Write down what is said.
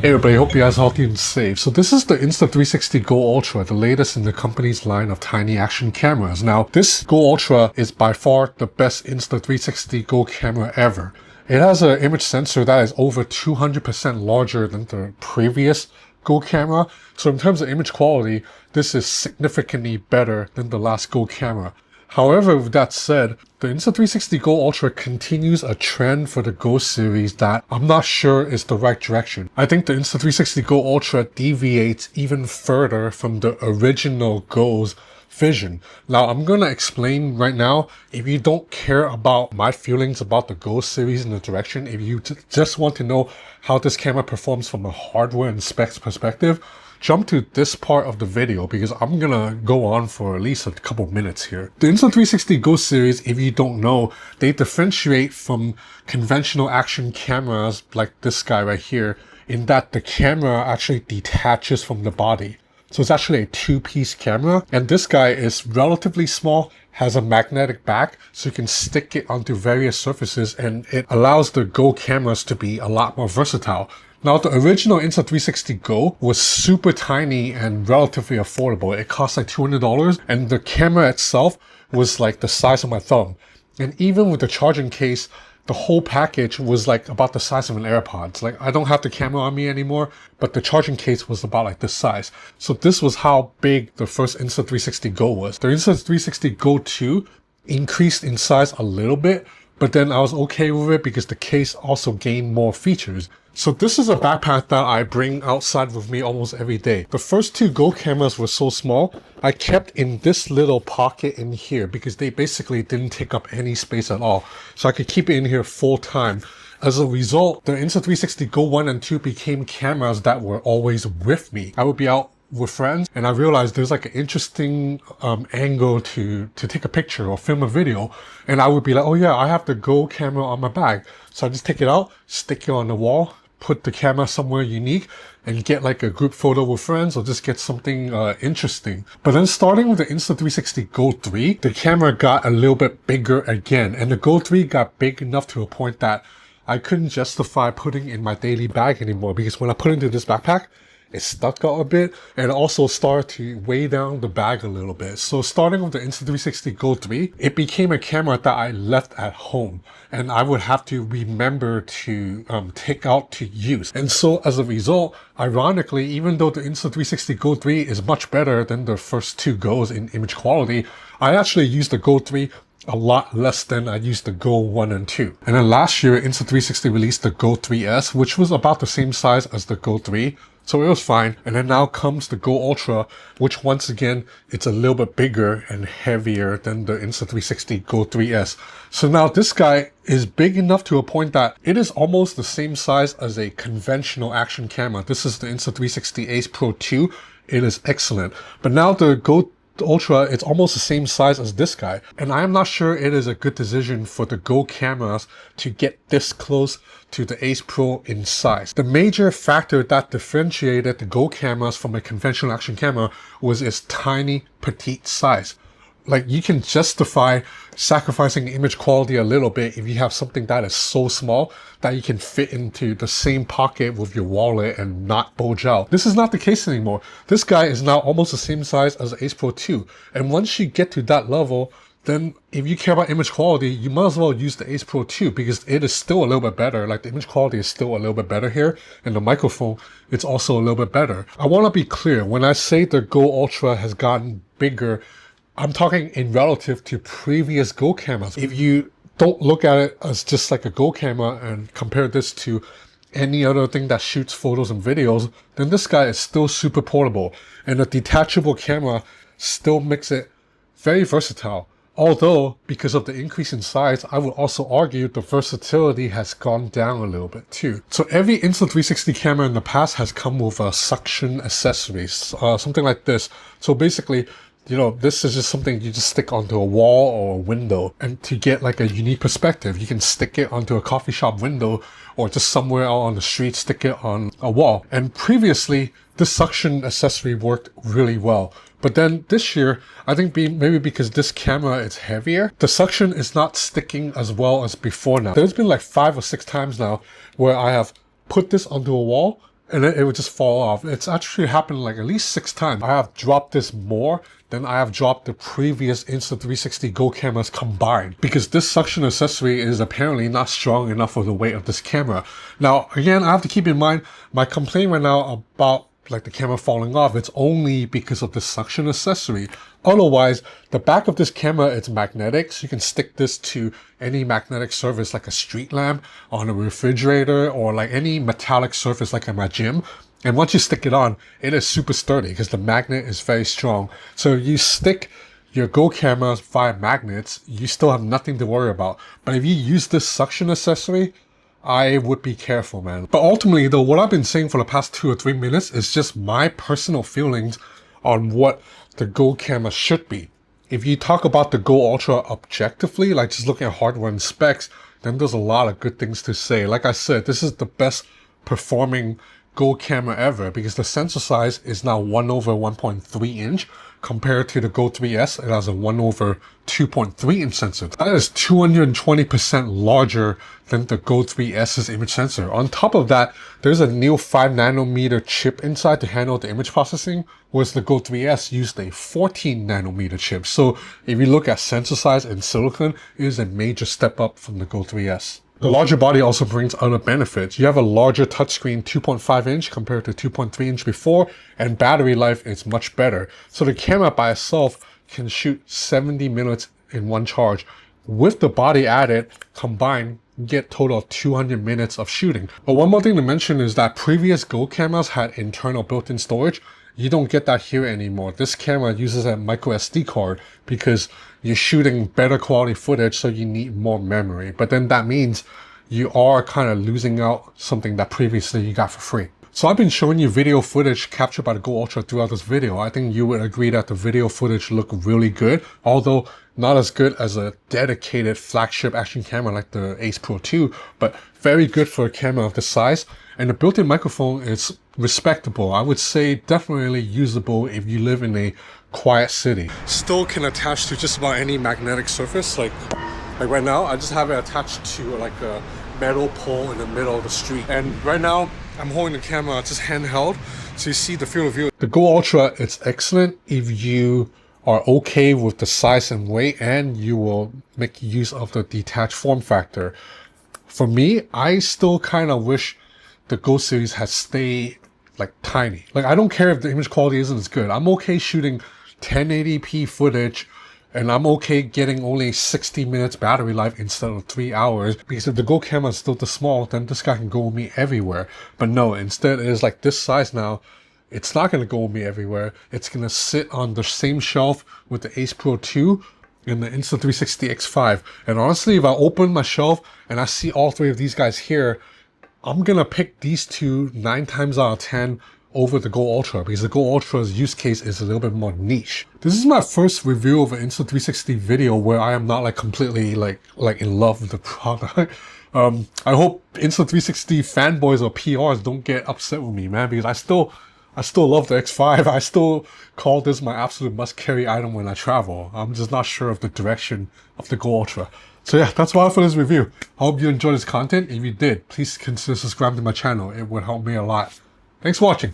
Hey everybody, hope you guys are healthy and safe. So this is the Insta360 Go Ultra, the latest in the company's line of tiny action cameras. Now, this Go Ultra is by far the best Insta360 Go camera ever. It has an image sensor that is over 200% larger than the previous Go camera. So in terms of image quality, this is significantly better than the last Go camera. However, with that said, the Insta360 Go Ultra continues a trend for the Go series that I'm not sure is the right direction. I think the Insta360 Go Ultra deviates even further from the original Go's vision. Now, I'm going to explain right now. If you don't care about my feelings about the Go series in the direction, if you just want to know how this camera performs from a hardware and specs perspective, jump to this part of the video because I'm gonna go on for at least a couple minutes here. The Insta360 Go series, if you don't know, they differentiate from conventional action cameras like this guy right here in that the camera actually detaches from the body. So it's actually a two-piece camera, and this guy is relatively small, has a magnetic back, so you can stick it onto various surfaces, and it allows the Go cameras to be a lot more versatile. Now, the original Insta360 Go was super tiny and relatively affordable. It cost like $200, and the camera itself was like the size of my thumb. And even with the charging case, the whole package was like about the size of an AirPods. Like, I don't have the camera on me anymore, but the charging case was about like this size. So this was how big the first Insta360 Go was. The Insta360 Go 2 increased in size a little bit, but then I was okay with it because the case also gained more features. So this is a backpack that I bring outside with me almost every day. The first two Go cameras were so small, I kept in this little pocket in here because they basically didn't take up any space at all. So I could keep it in here full time. As a result, the Insta360 Go 1 and 2 became cameras that were always with me. I would be out with friends and I realized there's like an interesting angle to take a picture or film a video, and I would be like, oh yeah, I have the Go camera on my bag, so I just take it out, stick it on the wall, put the camera somewhere unique, and get like a group photo with friends or just get something interesting. But then starting with the Insta360 Go 3, the camera got a little bit bigger again, and the Go 3 got big enough to a point that I couldn't justify putting in my daily bag anymore, because when I put it into this backpack, it stuck out a bit and also started to weigh down the bag a little bit. So starting with the Insta360 Go 3, it became a camera that I left at home and I would have to remember to take out to use. And so as a result, ironically, even though the Insta360 Go 3 is much better than the first two Go's in image quality, I actually used the Go 3 a lot less than I used the Go 1 and 2. And then last year, Insta360 released the Go 3S, which was about the same size as the Go 3. So it was fine. And then now comes the Go Ultra, which once again, it's a little bit bigger and heavier than the Insta360 Go 3S. So now this guy is big enough to a point that it is almost the same size as a conventional action camera. This is the Insta360 Ace Pro 2. It is excellent. But now the Go Ultra, it's almost the same size as this guy. And I am not sure it is a good decision for the Go cameras to get this close to the Ace Pro in size. The major factor that differentiated the Go cameras from a conventional action camera was its tiny, petite size. Like, you can justify sacrificing image quality a little bit if you have something that is so small that you can fit into the same pocket with your wallet and not bulge out. This is not the case anymore. This guy is now almost the same size as the Ace Pro 2. And once you get to that level, then if you care about image quality, you might as well use the Ace Pro 2 because it is still a little bit better. Like, the image quality is still a little bit better here, and the microphone, it's also a little bit better. I want to be clear, when I say the Go Ultra has gotten bigger, I'm talking in relative to previous Go cameras. If you don't look at it as just like a Go camera and compare this to any other thing that shoots photos and videos, then this guy is still super portable. And a detachable camera still makes it very versatile. Although, because of the increase in size, I would also argue the versatility has gone down a little bit too. So every Insta360 camera in the past has come with a suction accessories, something like this. So basically, you know, this is just something you just stick onto a wall or a window, and to get like a unique perspective, you can stick it onto a coffee shop window or just somewhere out on the street, stick it on a wall. And previously, this suction accessory worked really well. But then this year, I think maybe because this camera is heavier, the suction is not sticking as well as before now. There's been like 5 or 6 times now where I have put this onto a wall and it would just fall off. It's actually happened like at least 6 times. I have dropped this more than I have dropped the previous Insta360 Go cameras combined, because this suction accessory is apparently not strong enough for the weight of this camera. Now, again, I have to keep in mind, my complaint right now about like the camera falling off, it's only because of the suction accessory. Otherwise, the back of this camera, it's magnetic, so you can stick this to any magnetic surface like a street lamp, on a refrigerator, or like any metallic surface like at my gym. And once you stick it on, it is super sturdy because the magnet is very strong. So you stick your Go cameras via magnets, you still have nothing to worry about. But if you use this suction accessory, I would be careful, man. But ultimately though, what I've been saying for the past 2 or 3 minutes is just my personal feelings on what the Go camera should be. If you talk about the Go Ultra objectively, like just looking at hardware and specs, then there's a lot of good things to say. Like I said, this is the best performing Go camera ever because the sensor size is now 1/1.3 inch compared to the Go 3S. It has a 1/2.3 inch sensor. That is 220% larger than the Go 3S's image sensor. On top of that, there's a new 5nm chip inside to handle the image processing, whereas the Go 3S used a 14nm chip. So if you look at sensor size and silicon, it is a major step up from the Go 3S. The larger body also brings other benefits. You have a larger touchscreen 2.5 inch compared to 2.3 inch before, and battery life is much better. So the camera by itself can shoot 70 minutes in one charge. With the body added, combined, you get total of 200 minutes of shooting. But one more thing to mention is that previous Go cameras had internal built-in storage. You don't get that here anymore. This camera uses a micro SD card because you're shooting better quality footage, so you need more memory. But then that means you are kind of losing out something that previously you got for free. So I've been showing you video footage captured by the Go Ultra throughout this video. I think you would agree that the video footage looked really good, although not as good as a dedicated flagship action camera like the Ace Pro 2, but very good for a camera of this size. And the built-in microphone is respectable. I would say definitely usable if you live in a quiet city. Still can attach to just about any magnetic surface. Like right now, I just have it attached to like a metal pole in the middle of the street. And right now, I'm holding the camera just handheld, so you see the field of view. The Go Ultra, it's excellent if you are okay with the size and weight, and you will make use of the detached form factor. For me, I still kind of wish the Go series has stayed like tiny. Like I don't care if the image quality isn't as good. I'm okay shooting 1080p footage, and I'm okay getting only 60 minutes battery life instead of 3 hours, because if the Go camera is still too small, then this guy can go with me everywhere. But no, instead it is like this size now. It's not going to go with me everywhere. It's going to sit on the same shelf with the Ace Pro 2 and the Insta360 X5. And honestly, if I open my shelf and I see all 3 of these guys here, I'm going to pick these 2 9 times out of 10 over the Go Ultra, because the Go Ultra's use case is a little bit more niche. This is my first review of an Insta360 video where I am not like completely like in love with the product. I hope Insta360 fanboys or PRs don't get upset with me, man, because I still love the X5. I still call this my absolute must-carry item when I travel. I'm just not sure of the direction of the Go Ultra. So yeah, that's all for this review. I hope you enjoyed this content. If you did, please consider subscribing to my channel. It would help me a lot. Thanks for watching.